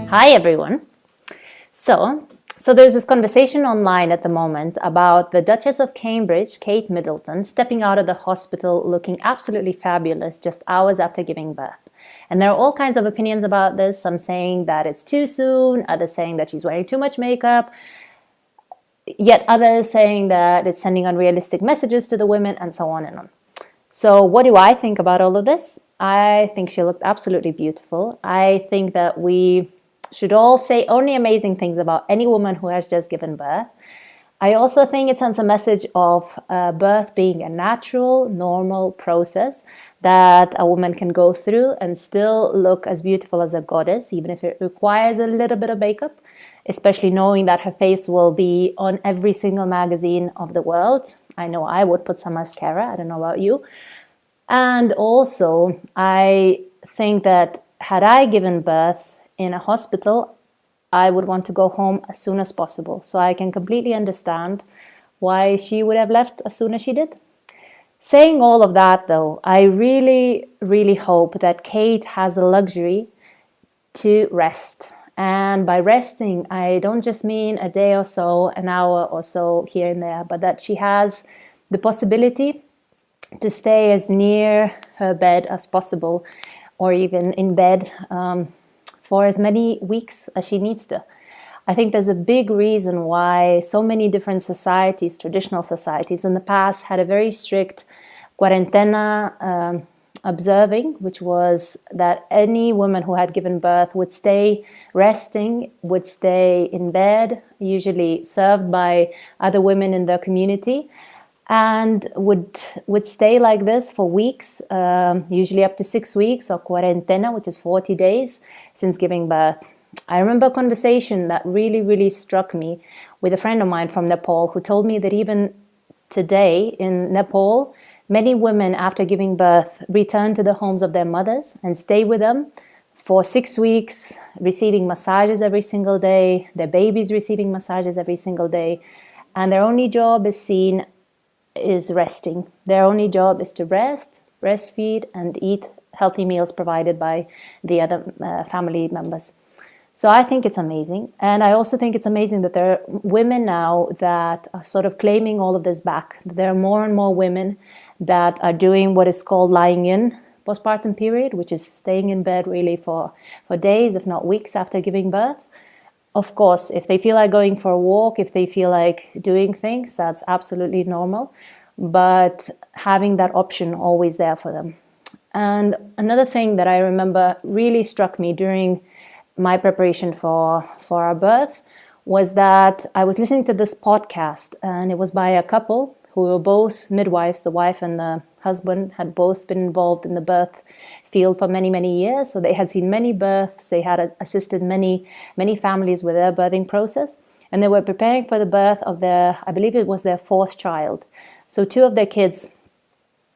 Hi everyone. So there's this conversation online at the moment about the Duchess of Cambridge, Kate Middleton, stepping out of the hospital looking absolutely fabulous just hours after giving birth. And there are all kinds of opinions about this. Some saying that it's too soon, others saying that she's wearing too much makeup, yet others saying that it's sending unrealistic messages to the women, and so on and on. So what do I think about all of this? I think she looked absolutely beautiful. I think that we should all say only amazing things about any woman who has just given birth. I also think it sends a message of birth being a natural, normal process that a woman can go through and still look as beautiful as a goddess, even if it requires a little bit of makeup, especially knowing that her face will be on every single magazine of the world. I know I would put some mascara, I don't know about you. And also, I think that had I given birth in a hospital, I would want to go home as soon as possible. So I can completely understand why she would have left as soon as she did. Saying all of that though, I really, really hope that Kate has the luxury to rest. And by resting, I don't just mean a day or so, an hour or so here and there, but that she has the possibility to stay as near her bed as possible, or even in bed for as many weeks as she needs to. I think there's a big reason why so many different societies, traditional societies in the past, had a very strict cuarentena observing, which was that any woman who had given birth would stay resting, would stay in bed, usually served by other women in their community, and would stay like this for weeks, usually up to 6 weeks, or cuarentena, which is 40 days since giving birth. I remember a conversation that really, really struck me with a friend of mine from Nepal who told me that even today in Nepal, many women after giving birth return to the homes of their mothers and stay with them for 6 weeks, receiving massages every single day, their babies receiving massages every single day, and their only job is resting. Their only job is to rest, breastfeed, and eat healthy meals provided by the other family members. So I think it's amazing. And I also think it's amazing that there are women now that are sort of claiming all of this back. There are more and more women that are doing what is called lying in postpartum period, which is staying in bed really for days, if not weeks after giving birth. Of course, if they feel like going for a walk, if they feel like doing things, that's absolutely normal. But having that option always there for them. And another thing that I remember really struck me during my preparation for our birth was that I was listening to this podcast, and it was by a couple who were both midwives. The wife and the husband had both been involved in the birth field for many, many years. So they had seen many births. They had assisted many families with their birthing process. And they were preparing for the birth of I believe it was their 4th child. So 2 of their kids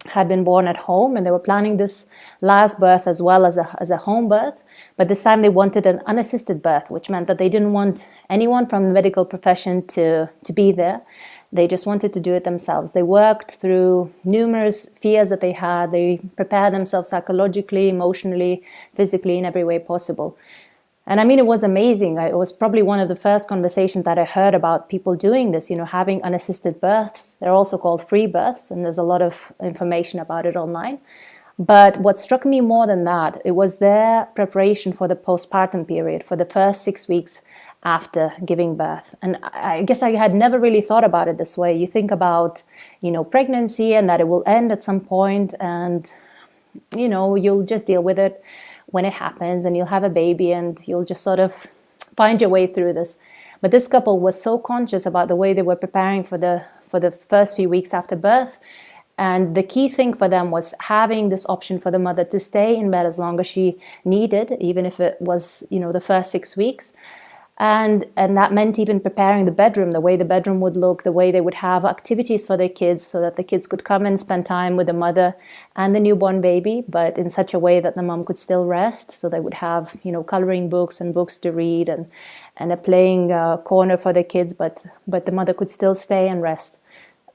had been born at home, and they were planning this last birth as well as a home birth. But this time they wanted an unassisted birth, which meant that they didn't want anyone from the medical profession to be there. They just wanted to do it themselves. They worked through numerous fears that they had. They prepared themselves psychologically, emotionally, physically, in every way possible. And I mean, it was amazing. It was probably one of the first conversations that I heard about people doing this, having unassisted births. They're also called free births, and there's a lot of information about it online. But what struck me more than that, it was their preparation for the postpartum period, for the first 6 weeks after giving birth. And I guess I had never really thought about it this way. You think about, pregnancy and that it will end at some point, and, you'll just deal with it when it happens, and you'll have a baby, and you'll just sort of find your way through this. But this couple was so conscious about the way they were preparing for the first few weeks after birth. And the key thing for them was having this option for the mother to stay in bed as long as she needed, even if it was, the first 6 weeks. And that meant even preparing the bedroom, the way the bedroom would look, the way they would have activities for their kids so that the kids could come and spend time with the mother and the newborn baby, but in such a way that the mom could still rest. So they would have, coloring books and books to read and a playing corner for the kids, but the mother could still stay and rest.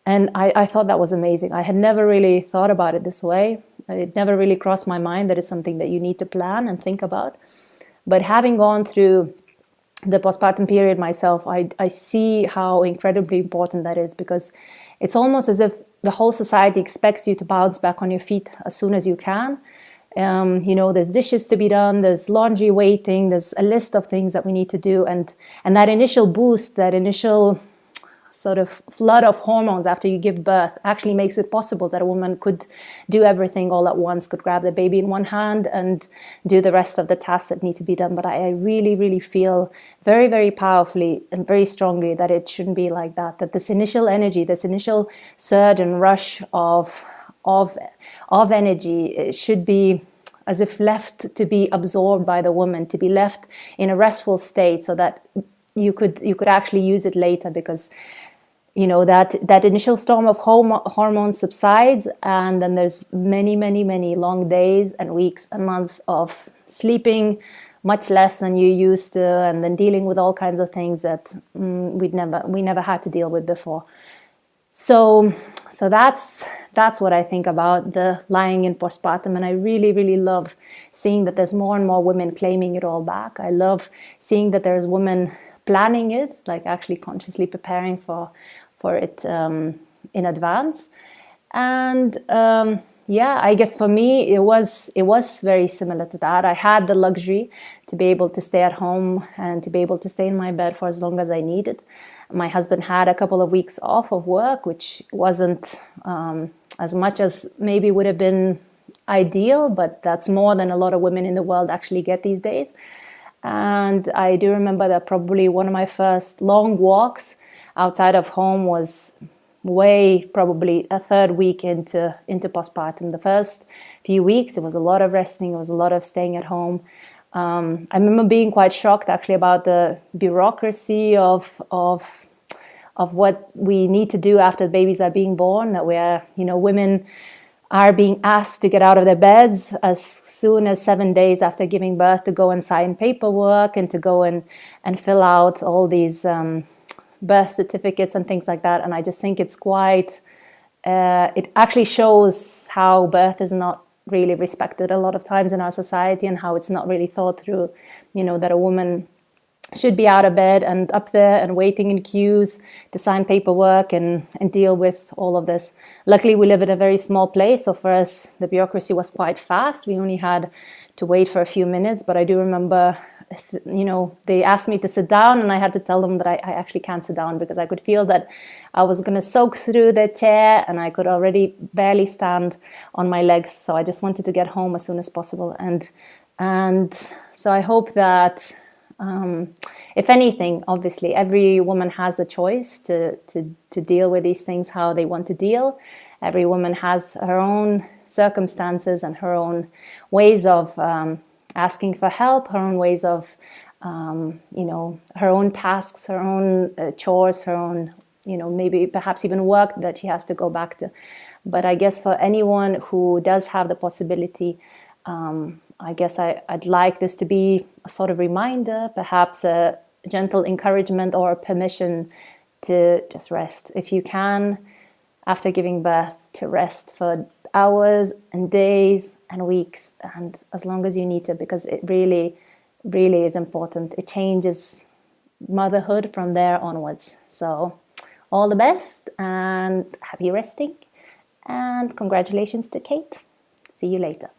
And I thought that was amazing. I had never really thought about it this way. It never really crossed my mind that it's something that you need to plan and think about. But having gone through the postpartum period myself, I see how incredibly important that is, because it's almost as if the whole society expects you to bounce back on your feet as soon as you can. There's dishes to be done, there's laundry waiting, there's a list of things that we need to do. And that initial boost, that initial sort of flood of hormones after you give birth actually makes it possible that a woman could do everything all at once, could grab the baby in one hand and do the rest of the tasks that need to be done. But I really, really feel very, very powerfully and very strongly that it shouldn't be like that, that this initial energy, this initial surge and rush of energy, it should be as if left to be absorbed by the woman, to be left in a restful state so that you could actually use it later, because that initial storm of hormones subsides, and then there's many, many, many long days and weeks and months of sleeping much less than you used to, and then dealing with all kinds of things that we never had to deal with before. So that's what I think about the lying in postpartum, and I really, really love seeing that there's more and more women claiming it all back. I love seeing that there's women planning it, like actually consciously preparing for it in advance. And I guess for me it was very similar to that. I had the luxury to be able to stay at home and to be able to stay in my bed for as long as I needed. My husband had a couple of weeks off of work, which wasn't as much as maybe would have been ideal, but that's more than a lot of women in the world actually get these days. And I do remember that probably one of my first long walks outside of home was probably a third week into postpartum. The first few weeks, it was a lot of resting, it was a lot of staying at home. I remember being quite shocked actually about the bureaucracy of what we need to do after babies are being born, that women are being asked to get out of their beds as soon as 7 days after giving birth to go and sign paperwork and to go and fill out all these birth certificates and things like that. And I just think it's quite, it actually shows how birth is not really respected a lot of times in our society, and how it's not really thought through, that a woman should be out of bed and up there and waiting in queues to sign paperwork and deal with all of this. Luckily, we live in a very small place, so for us, the bureaucracy was quite fast. We only had to wait for a few minutes, but I do remember, they asked me to sit down, and I had to tell them that I actually can't sit down, because I could feel that I was going to soak through the chair, and I could already barely stand on my legs. So I just wanted to get home as soon as possible. And so I hope that, if anything, obviously every woman has the choice to deal with these things how they want to deal. Every woman has her own circumstances and her own ways of asking for help, her own ways of, her own tasks, her own chores, her own, maybe perhaps even work that she has to go back to. But I guess for anyone who does have the possibility, I guess I'd like this to be a sort of reminder, perhaps a gentle encouragement or a permission to just rest. If you can, after giving birth, to rest for hours and days and weeks, and as long as you need to, because it really, really is important. It changes motherhood from there onwards. So all the best and happy resting, and congratulations to Kate. See you later.